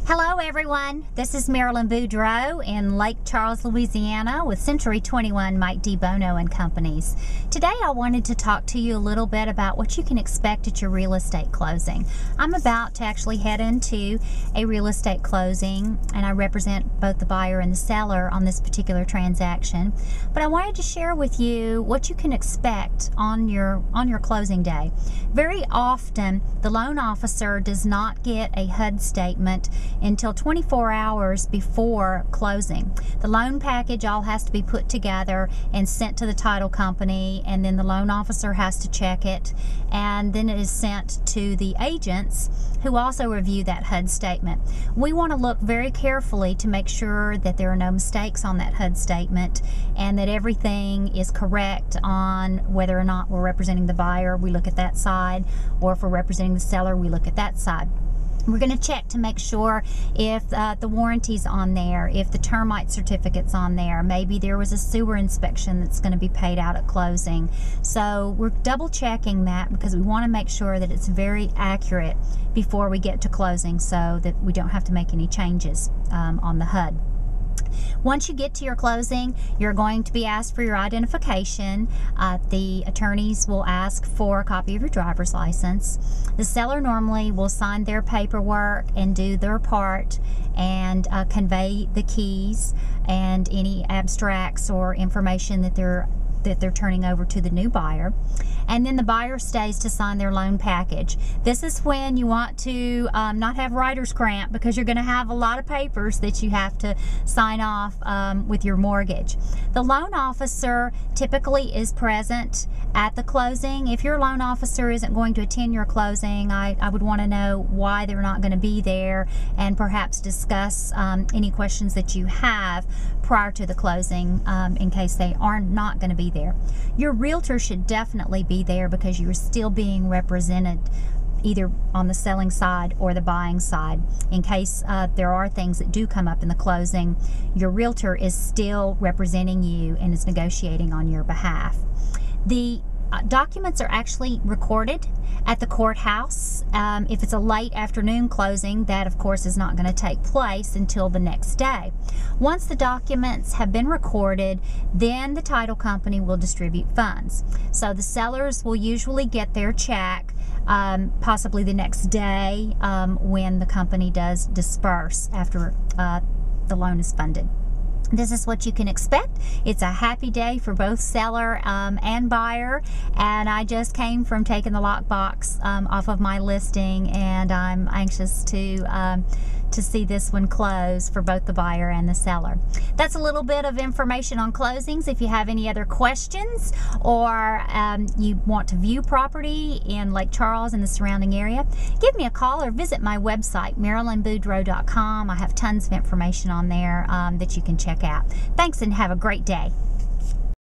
Hello everyone, this is Marilyn Boudreau in Lake Charles, Louisiana with Century 21 Mike D. Bono and Companies. Today I wanted to talk to you a little bit about what you can expect at your real estate closing. I'm about to actually head into a real estate closing and I represent both the buyer and the seller on this particular transaction. But I wanted to share with you what you can expect on your closing day. Very often the loan officer does not get a HUD statement until 24 hours before closing. The loan package all has to be put together and sent to the title company, and then the loan officer has to check it, and then it is sent to the agents who also review that HUD statement. We want to look very carefully to make sure that there are no mistakes on that HUD statement and that everything is correct on whether or not we're representing the buyer, we look at that side, or if we're representing the seller, we look at that side. We're going to check to make sure if the warranty's on there, if the termite certificate's on there, maybe there was a sewer inspection that's going to be paid out at closing. So we're double checking that because we want to make sure that it's very accurate before we get to closing so that we don't have to make any changes on the HUD. Once you get to your closing, you're going to be asked for your identification. The attorneys will ask for a copy of your driver's license. The seller normally will sign their paperwork and do their part and convey the keys and any abstracts or information that they're turning over to the new buyer. And then the buyer stays to sign their loan package. This is when you want to not have writer's cramp because you're going to have a lot of papers that you have to sign off with your mortgage. The loan officer typically is present at the closing. If your loan officer isn't going to attend your closing, I would want to know why they're not going to be there and perhaps discuss any questions that you have prior to the closing in case they are not going to be there. Your realtor should definitely be there because you are still being represented either on the selling side or the buying side. In case there are things that do come up in the closing, your realtor is still representing you and is negotiating on your behalf. The documents are actually recorded at the courthouse. If it's a late afternoon closing, that of course is not going to take place until the next day. Once the documents have been recorded, then the title company will distribute funds. So the sellers will usually get their check possibly the next day when the company does disperse after the loan is funded. This is what you can expect. It's a happy day for both seller and buyer, and I just came from taking the lockbox off of my listing, and I'm anxious to see this one close for both the buyer and the seller. That's a little bit of information on closings. If you have any other questions or you want to view property in Lake Charles and the surrounding area, give me a call or visit my website, marilynboudreau.com. I have tons of information on there that you can check out. Thanks and have a great day.